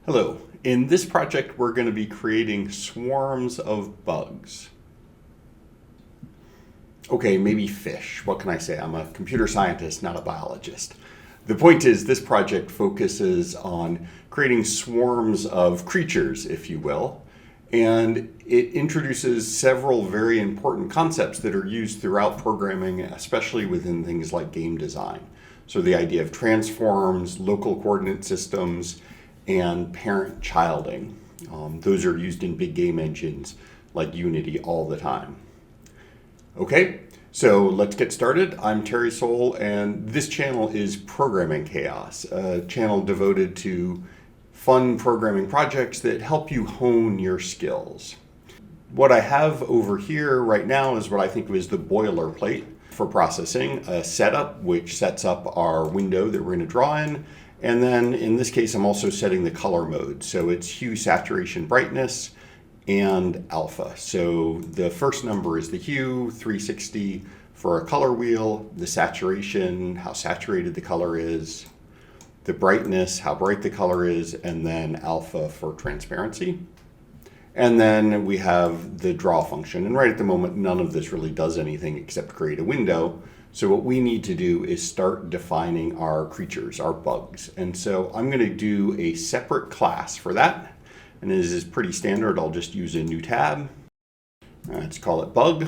Hello. In this project, we're going to be creating swarms of bugs. Okay, maybe fish. What can I say? I'm a computer scientist, not a biologist. The point is, this project focuses on creating swarms of creatures, if you will, and it introduces several very important concepts that are used throughout programming, especially within things like game design. So the idea of transforms, local coordinate systems, and parent-childing. Those are used in big game engines like Unity all the time. Okay, so let's get started. I'm Terry Soul, and this channel is Programming Chaos, a channel devoted to fun programming projects that help you hone your skills. What I have over here right now is what I think of as the boilerplate for processing, a setup which sets up our window that we're going to draw in. And then in this case, I'm also setting the color mode. So it's hue, saturation, brightness, and alpha. So the first number is the hue, 360 for a color wheel, the saturation, how saturated the color is, the brightness, how bright the color is, and then alpha for transparency. And then we have the draw function. And right at the moment, none of this really does anything except create a window. So what we need to do is start defining our creatures, our bugs. And so I'm going to do a separate class for that. And this is pretty standard. I'll just use a new tab. Let's call it bug.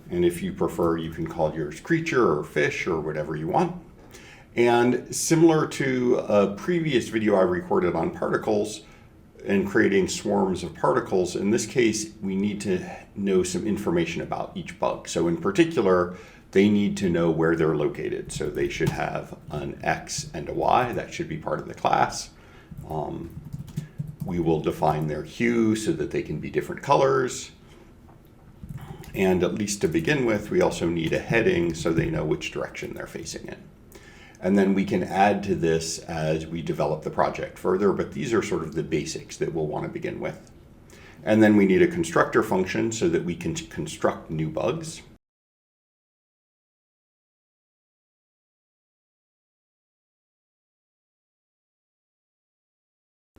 And if you prefer, you can call yours creature or fish or whatever you want. And similar to a previous video I recorded on particles, and creating swarms of particles, in this case, we need to know some information about each bug. So in particular, they need to know where they're located. So they should have an X and a Y. That should be part of the class. We will define their hue so that they can be different colors. And at least to begin with, we also need a heading so they know which direction they're facing in. And then we can add to this as we develop the project further, but these are sort of the basics that we'll want to begin with. And then we need a constructor function so that we can construct new bugs.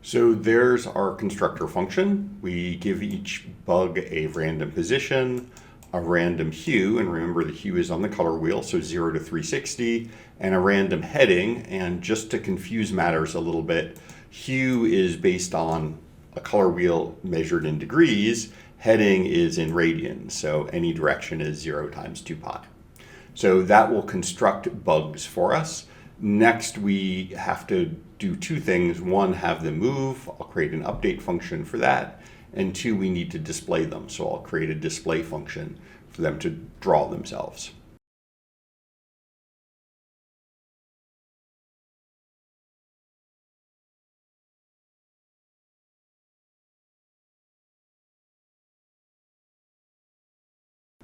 So there's our constructor function. We give each bug a random position, a random hue, and remember the hue is on the color wheel, so 0 to 360, and a random heading. And just to confuse matters a little bit, hue is based on a color wheel measured in degrees, heading is in radians, so any direction is 0 times 2 pi. So that will construct bugs for us. Next, we have to do two things. One, have them move. I'll create an update function for that. And two, we need to display them. So I'll create a display function for them to draw themselves.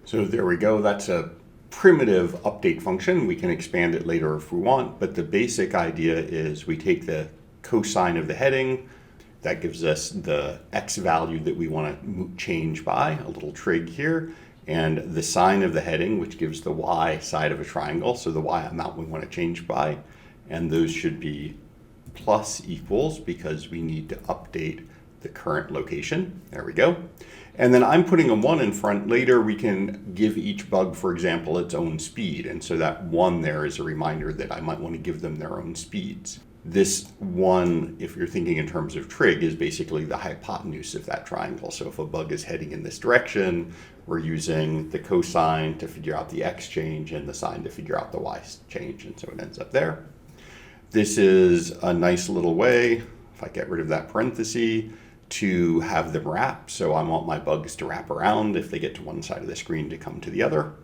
So there we go. That's a primitive update function. We can expand it later if we want, but the basic idea is we take the cosine of the heading. That gives us the X value that we want to change by, a little trig here, and the sine of the heading, which gives the Y side of a triangle, so the Y amount we want to change by, and those should be plus equals because we need to update the current location. There we go. And then I'm putting a 1 in front. Later we can give each bug, for example, its own speed, and so that 1 there is a reminder that I might want to give them their own speeds. This 1, if you're thinking in terms of trig, is basically the hypotenuse of that triangle. So if a bug is heading in this direction, we're using the cosine to figure out the X change and the sine to figure out the Y change, and so it ends up there. This is a nice little way, if I get rid of that parenthesis, to have them wrap. So I want my bugs to wrap around if they get to one side of the screen to come to the other.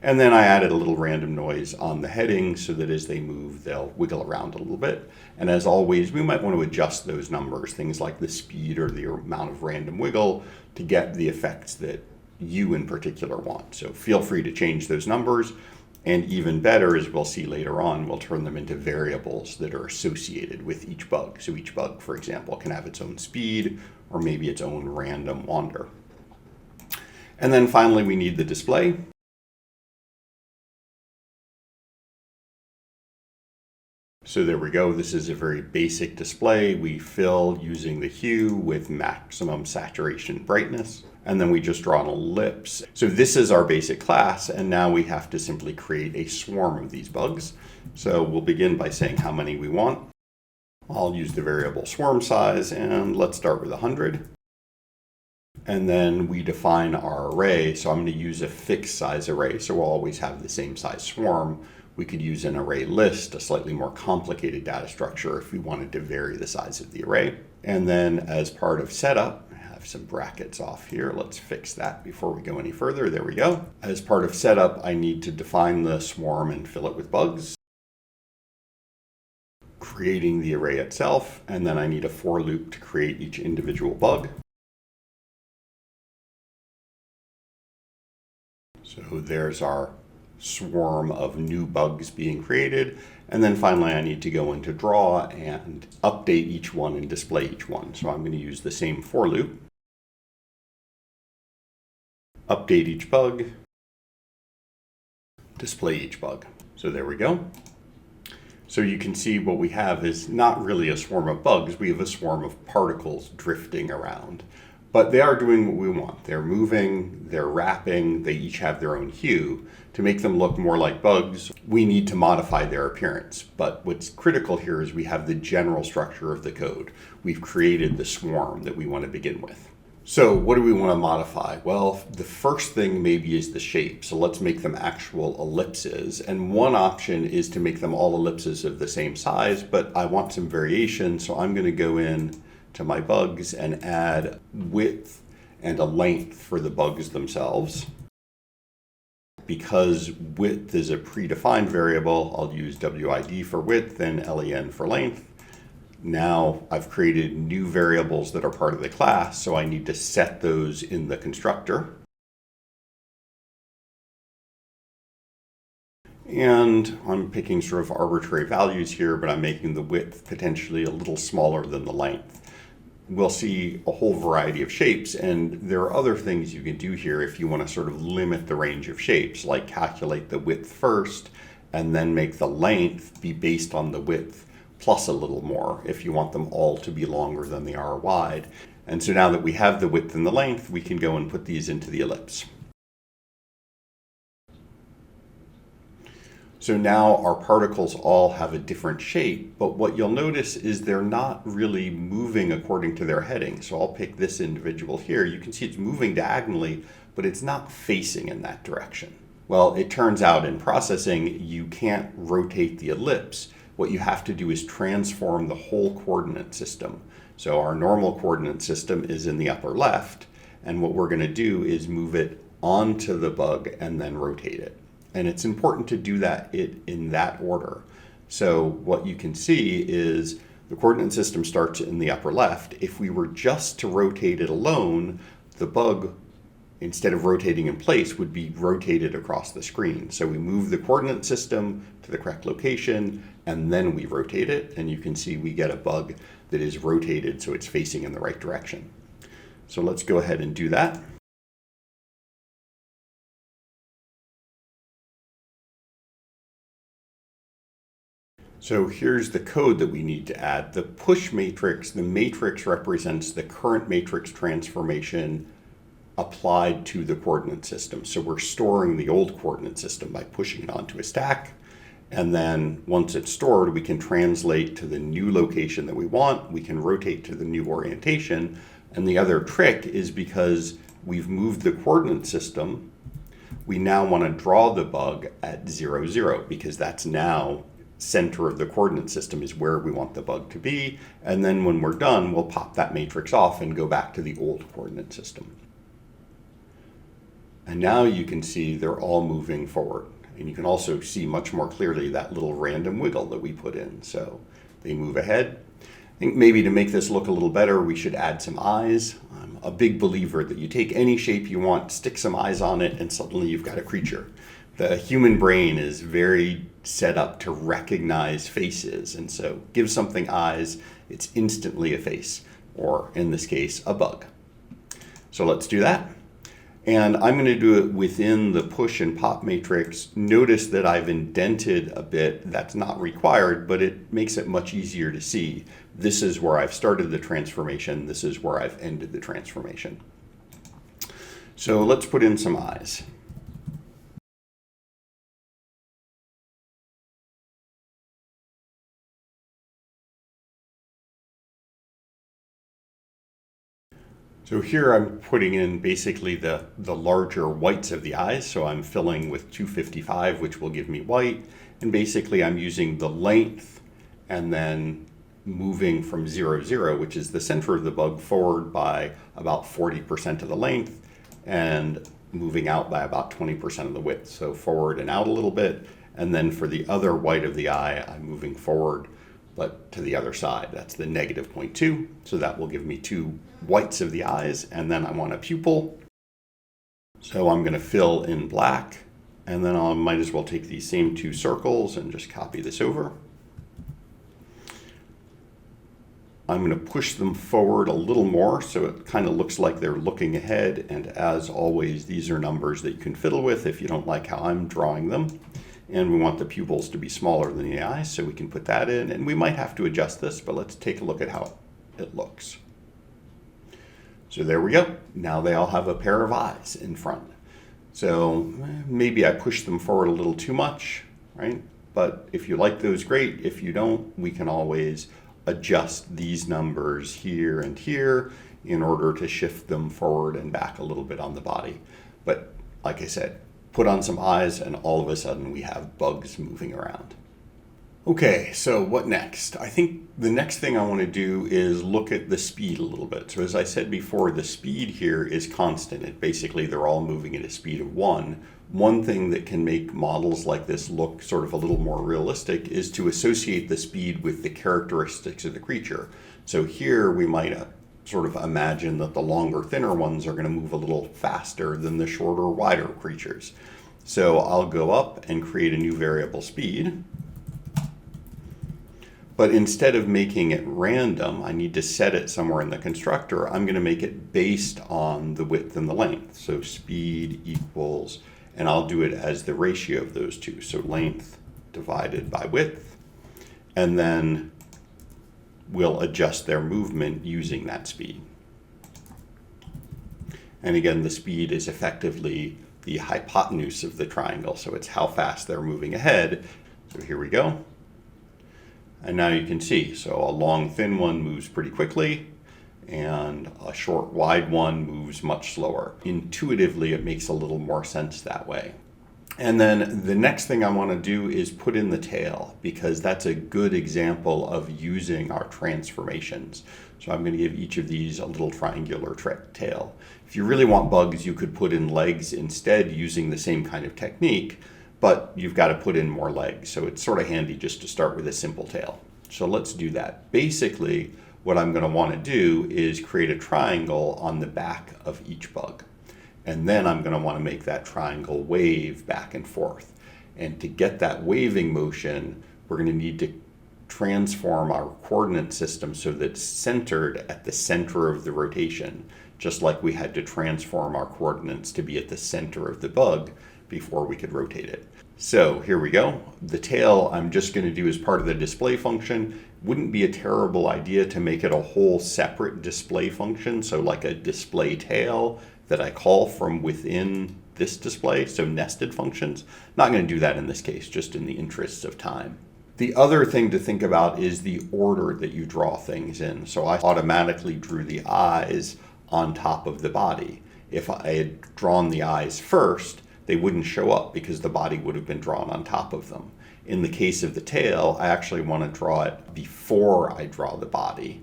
And then I added a little random noise on the heading so that as they move, they'll wiggle around a little bit. And as always, we might want to adjust those numbers, things like the speed or the amount of random wiggle, to get the effects that you in particular want. So feel free to change those numbers. And even better, as we'll see later on, we'll turn them into variables that are associated with each bug. So each bug, for example, can have its own speed or maybe its own random wander. And then finally, we need the display. So there we go. This is a very basic display. We fill using the hue with maximum saturation brightness, and then we just draw an ellipse. So this is our basic class, and now we have to simply create a swarm of these bugs. So we'll begin by saying how many we want. I'll use the variable swarm size, and let's start with 100. And then we define our array. So I'm going to use a fixed size array, so we'll always have the same size swarm. We could use an array list, a slightly more complicated data structure if we wanted to vary the size of the array. And then as part of setup, I have some brackets off here. Let's fix that before we go any further. There we go. As part of setup, I need to define the swarm and fill it with bugs, creating the array itself, and then I need a for loop to create each individual bug. So there's our swarm of new bugs being created. And then finally, I need to go into draw and update each one and display each one. So I'm going to use the same for loop, update each bug, display each bug. So there we go. So you can see what we have is not really a swarm of bugs. We have a swarm of particles drifting around. But they are doing what we want. They're moving, they're wrapping, they each have their own hue. To make them look more like bugs, we need to modify their appearance. But what's critical here is we have the general structure of the code. We've created the swarm that we want to begin with. So what do we want to modify? Well, the first thing maybe is the shape. So let's make them actual ellipses. And one option is to make them all ellipses of the same size, but I want some variation. So I'm going to go in to my bugs and add width and a length for the bugs themselves. Because width is a predefined variable, I'll use WID for width and LEN for length. Now I've created new variables that are part of the class, so I need to set those in the constructor. And I'm picking sort of arbitrary values here, but I'm making the width potentially a little smaller than the length. We'll see a whole variety of shapes, and there are other things you can do here if you want to sort of limit the range of shapes, like calculate the width first and then make the length be based on the width plus a little more if you want them all to be longer than they are wide. And so now that we have the width and the length, we can go and put these into the ellipse. So now our particles all have a different shape, but what you'll notice is they're not really moving according to their heading. So I'll pick this individual here. You can see it's moving diagonally, but it's not facing in that direction. Well, it turns out in processing, you can't rotate the ellipse. What you have to do is transform the whole coordinate system. So our normal coordinate system is in the upper left, and what we're going to do is move it onto the bug and then rotate it. And it's important to do that in that order. So what you can see is the coordinate system starts in the upper left. If we were just to rotate it alone, the bug, instead of rotating in place, would be rotated across the screen. So we move the coordinate system to the correct location, and then we rotate it. And you can see we get a bug that is rotated so it's facing in the right direction. So let's go ahead and do that. So here's the code that we need to add. The push matrix, the matrix represents the current matrix transformation applied to the coordinate system. So we're storing the old coordinate system by pushing it onto a stack. And then once it's stored, we can translate to the new location that we want. We can rotate to the new orientation. And the other trick is because we've moved the coordinate system, we now want to draw the bug at 0, 0, because that's now center of the coordinate system is where we want the bug to be. And then when we're done, we'll pop that matrix off and go back to the old coordinate system. And now you can see they're all moving forward. And you can also see much more clearly that little random wiggle that we put in. So they move ahead. I think maybe to make this look a little better, we should add some eyes. I'm a big believer that you take any shape you want, stick some eyes on it, and suddenly you've got a creature. The human brain is very set up to recognize faces, and so give something eyes, it's instantly a face, or in this case, a bug. So let's do that. And I'm going to do it within the push and pop matrix. Notice that I've indented a bit. That's not required, but it makes it much easier to see. This is where I've started the transformation. This is where I've ended the transformation. So let's put in some eyes. So here I'm putting in basically the larger whites of the eyes. So I'm filling with 255, which will give me white. And basically I'm using the length and then moving from 0, 0, which is the center of the bug, forward by about 40% of the length and moving out by about 20% of the width. So forward and out a little bit. And then for the other white of the eye, I'm moving forward but to the other side. That's the negative 0.2. So that will give me 2 whites of the eyes. And then I want a pupil. So I'm going to fill in black. And then I might as well take these same 2 circles and just copy this over. I'm going to push them forward a little more so it kind of looks like they're looking ahead. And as always, these are numbers that you can fiddle with if you don't like how I'm drawing them. And we want the pupils to be smaller than the eyes, so we can put that in. And we might have to adjust this, but let's take a look at how it looks. So there we go. Now they all have a pair of eyes in front. So maybe I pushed them forward a little too much, right? But if you like those, great. If you don't, we can always adjust these numbers here and here in order to shift them forward and back a little bit on the body. But like I said, put on some eyes and all of a sudden we have bugs moving around. Okay, so what next? I think the next thing I want to do is look at the speed a little bit. So as I said before, the speed here is constant. Basically, they're all moving at a speed of 1. One thing that can make models like this look sort of a little more realistic is to associate the speed with the characteristics of the creature. So here we might sort of imagine that the longer, thinner ones are going to move a little faster than the shorter, wider creatures. So I'll go up and create a new variable speed. But instead of making it random, I need to set it somewhere in the constructor. I'm going to make it based on the width and the length. So speed equals, and I'll do it as the ratio of those two. So length divided by width. And then we'll adjust their movement using that speed. And again, the speed is effectively the hypotenuse of the triangle. So it's how fast they're moving ahead. So here we go. And now you can see, so a long, thin one moves pretty quickly, and a short, wide one moves much slower. Intuitively, it makes a little more sense that way. And then the next thing I want to do is put in the tail, because that's a good example of using our transformations. So I'm going to give each of these a little triangular tail. If you really want bugs, you could put in legs instead using the same kind of technique, but you've got to put in more legs. So it's sort of handy just to start with a simple tail. So let's do that. Basically, what I'm going to want to do is create a triangle on the back of each bug. And then I'm going to want to make that triangle wave back and forth. And to get that waving motion, we're going to need to transform our coordinate system so that it's centered at the center of the rotation, just like we had to transform our coordinates to be at the center of the bug before we could rotate it. So here we go. The tail I'm just going to do as part of the display function. Wouldn't be a terrible idea to make it a whole separate display function, so like a display tail that I call from within this display, so nested functions. Not going to do that in this case, just in the interests of time. The other thing to think about is the order that you draw things in. So I automatically drew the eyes on top of the body. If I had drawn the eyes first, they wouldn't show up because the body would have been drawn on top of them. In the case of the tail, I actually want to draw it before I draw the body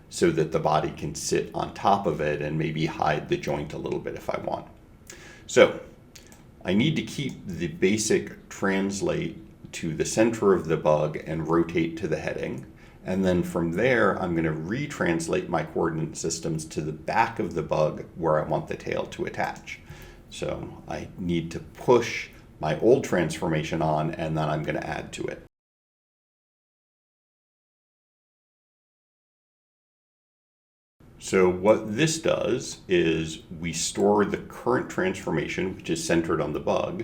so that the body can sit on top of it and maybe hide the joint a little bit if I want. So I need to keep the basic translate to the center of the bug and rotate to the heading. And then from there, I'm going to retranslate my coordinate systems to the back of the bug where I want the tail to attach. So I need to push my old transformation on, and then I'm going to add to it. So what this does is we store the current transformation, which is centered on the bug.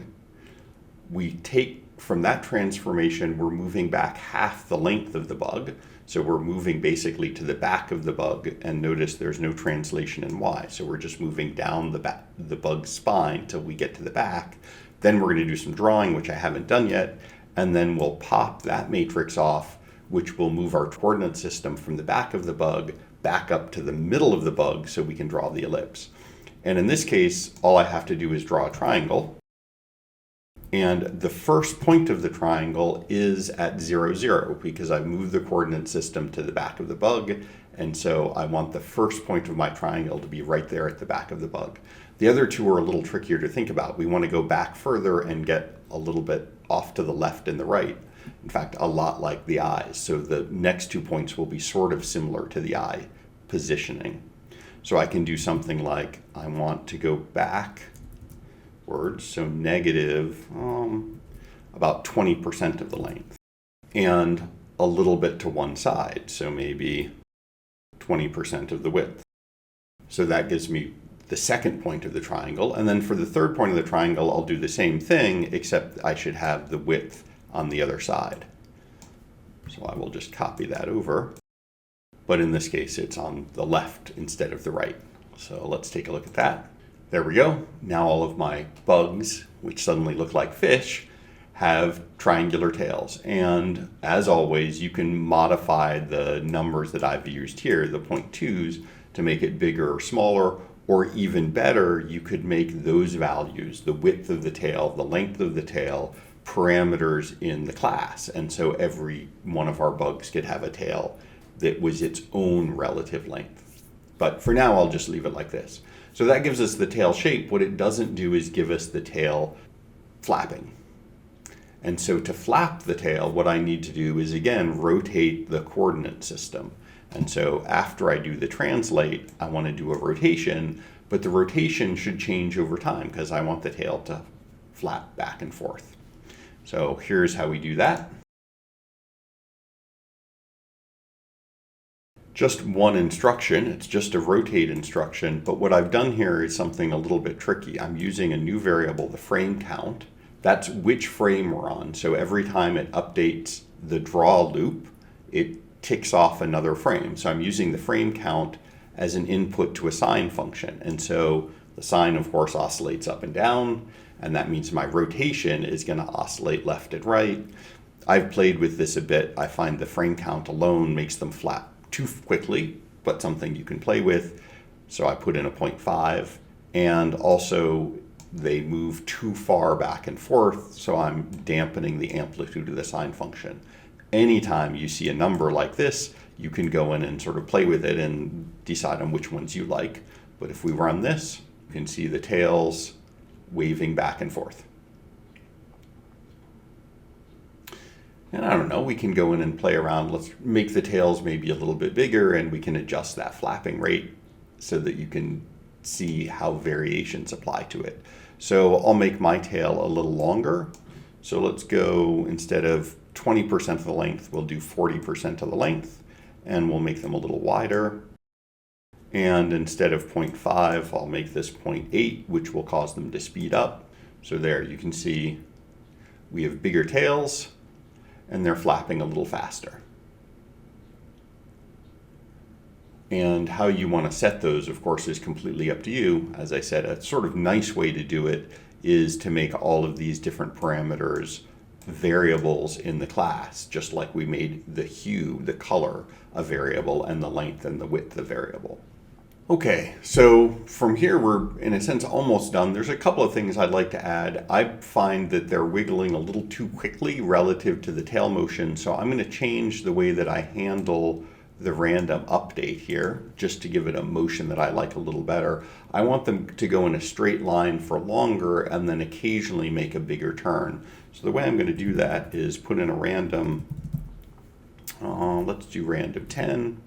We take from that transformation, we're moving back half the length of the bug. So we're moving basically to the back of the bug, and notice there's no translation in Y. So we're just moving down the bug's spine till we get to the back. Then we're going to do some drawing, which I haven't done yet, and then we'll pop that matrix off, which will move our coordinate system from the back of the bug back up to the middle of the bug so we can draw the ellipse. And in this case, all I have to do is draw a triangle. And the first point of the triangle is at 0, 0, because I've moved the coordinate system to the back of the bug. And so I want the first point of my triangle to be right there at the back of the bug. The other two are a little trickier to think about. We want to go back further and get a little bit off to the left and the right. In fact, a lot like the eyes. So the next 2 points will be sort of similar to the eye positioning. So I can do something like I want to go backwards, so negative about 20% of the length, and a little bit to one side, so maybe 20% of the width. So that gives me the second point of the triangle. And then for the third point of the triangle, I'll do the same thing, except I should have the width on the other side. So I will just copy that over. But in this case, it's on the left instead of the right. So let's take a look at that. There we go. Now all of my bugs, which suddenly look like fish, have triangular tails. And as always, you can modify the numbers that I've used here, the 0.2s, to make it bigger or smaller, or even better, you could make those values, the width of the tail, the length of the tail, parameters in the class. And so every one of our bugs could have a tail that was its own relative length. But for now, I'll just leave it like this. So that gives us the tail shape. What it doesn't do is give us the tail flapping. And so to flap the tail, what I need to do is, again, rotate the coordinate system. And so after I do the translate, I want to do a rotation, but the rotation should change over time because I want the tail to flap back and forth. So here's how we do that. Just one instruction, it's just a rotate instruction, but what I've done here is something a little bit tricky. I'm using a new variable, the frame count. That's which frame we're on. So every time it updates the draw loop, it ticks off another frame. So I'm using the frame count as an input to a sine function. And so the sine, of course, oscillates up and down, and that means my rotation is going to oscillate left and right. I've played with this a bit. I find the frame count alone makes them flap too quickly, but something you can play with. So I put in a 0.5, and also they move too far back and forth, so I'm dampening the amplitude of the sine function. Anytime you see a number like this, you can go in and sort of play with it and decide on which ones you like. But if we run this, you can see the tails waving back and forth. And I don't know, we can go in and play around. Let's make the tails maybe a little bit bigger, and we can adjust that flapping rate so that you can see how variations apply to it. So I'll make my tail a little longer. So let's go, instead of 20% of the length, we'll do 40% of the length, and we'll make them a little wider. And instead of 0.5, I'll make this 0.8, which will cause them to speed up. So there, you can see we have bigger tails, and they're flapping a little faster. And how you want to set those, of course, is completely up to you. As I said, a sort of nice way to do it is to make all of these different parameters variables in the class, just like we made the hue, the color, a variable, and the length and the width a variable. Okay, so from here we're, in a sense, almost done. There's a couple of things I'd like to add. I find that they're wiggling a little too quickly relative to the tail motion, so I'm going to change the way that I handle the random update here, just to give it a motion that I like a little better. I want them to go in a straight line for longer and then occasionally make a bigger turn. So the way I'm going to do that is put in a random, let's do random 10.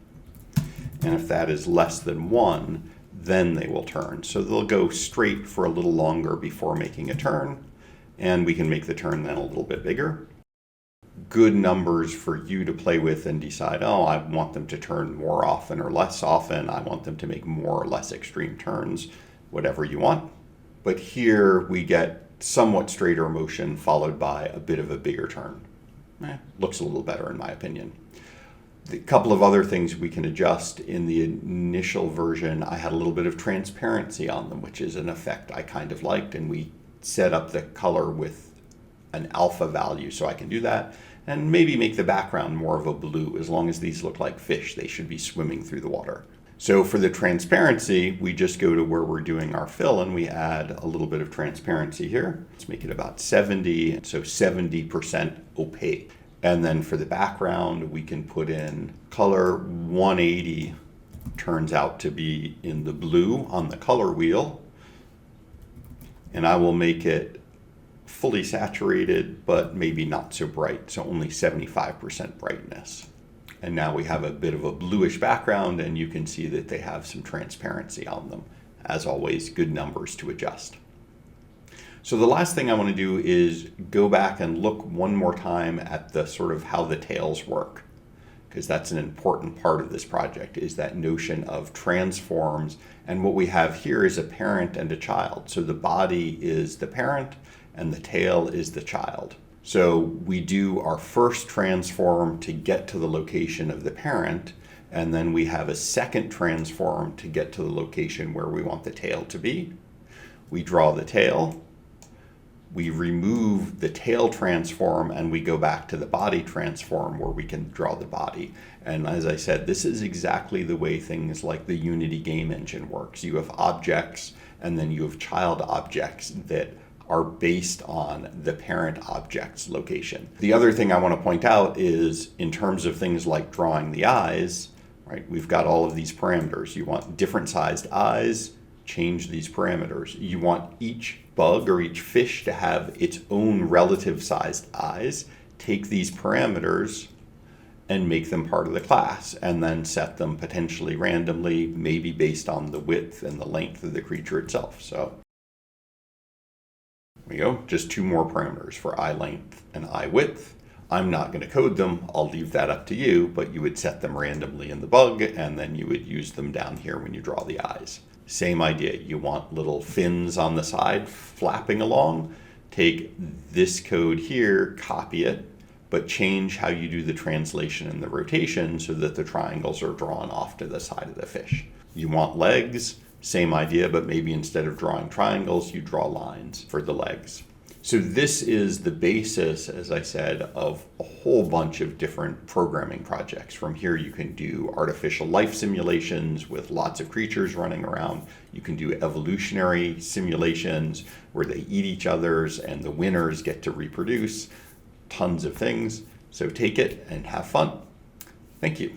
And if that is less than 1, then they will turn. So they'll go straight for a little longer before making a turn, and we can make the turn then a little bit bigger. good numbers for you to play with and decide, oh, I want them to turn more often or less often. I want them to make more or less extreme turns, whatever you want. But here we get somewhat straighter motion followed by a bit of a bigger turn. Looks a little better in my opinion. A couple of other things we can adjust. In the initial version, I had a little bit of transparency on them, which is an effect I kind of liked, and we set up the color with an alpha value, so I can do that, and maybe make the background more of a blue. As long as these look like fish, they should be swimming through the water. So for the transparency, we just go to where we're doing our fill and we add a little bit of transparency here. Let's make it about 70, so 70% opaque. And then for the background, we can put in color 180, turns out to be in the blue on the color wheel. And I will make it fully saturated, but maybe not so bright, so only 75% brightness. And now we have a bit of a bluish background, and you can see that they have some transparency on them. As always, good numbers to adjust. So the last thing I want to do is go back and look one more time at the sort of how the tails work, because that's an important part of this project, is that notion of transforms. And what we have here is a parent and a child. So the body is the parent and the tail is the child. So we do our first transform to get to the location of the parent, and then we have a second transform to get to the location where we want the tail to be. We draw the tail, we remove the tail transform, and we go back to the body transform where we can draw the body. And as I said, this is exactly the way things like the Unity game engine works. You have objects, and then you have child objects that are based on the parent object's location. The other thing I want to point out is in terms of things like drawing the eyes, right? We've got all of these parameters. You want different sized eyes, change these parameters. You want each bug or each fish to have its own relative sized eyes. Take these parameters and make them part of the class, and then set them potentially randomly, maybe based on the width and the length of the creature itself. So there we go, just two more parameters for eye length and eye width. I'm not going to code them, I'll leave that up to you, but you would set them randomly in the bug, and then you would use them down here when you draw the eyes. Same idea, you want little fins on the side flapping along. Take this code here, copy it, but change how you do the translation and the rotation so that the triangles are drawn off to the side of the fish. You want legs, same idea, but maybe instead of drawing triangles, you draw lines for the legs. So this is the basis, as I said, of a whole bunch of different programming projects. From here, you can do artificial life simulations with lots of creatures running around. You can do evolutionary simulations where they eat each other's and the winners get to reproduce. Tons of things. So take it and have fun. Thank you.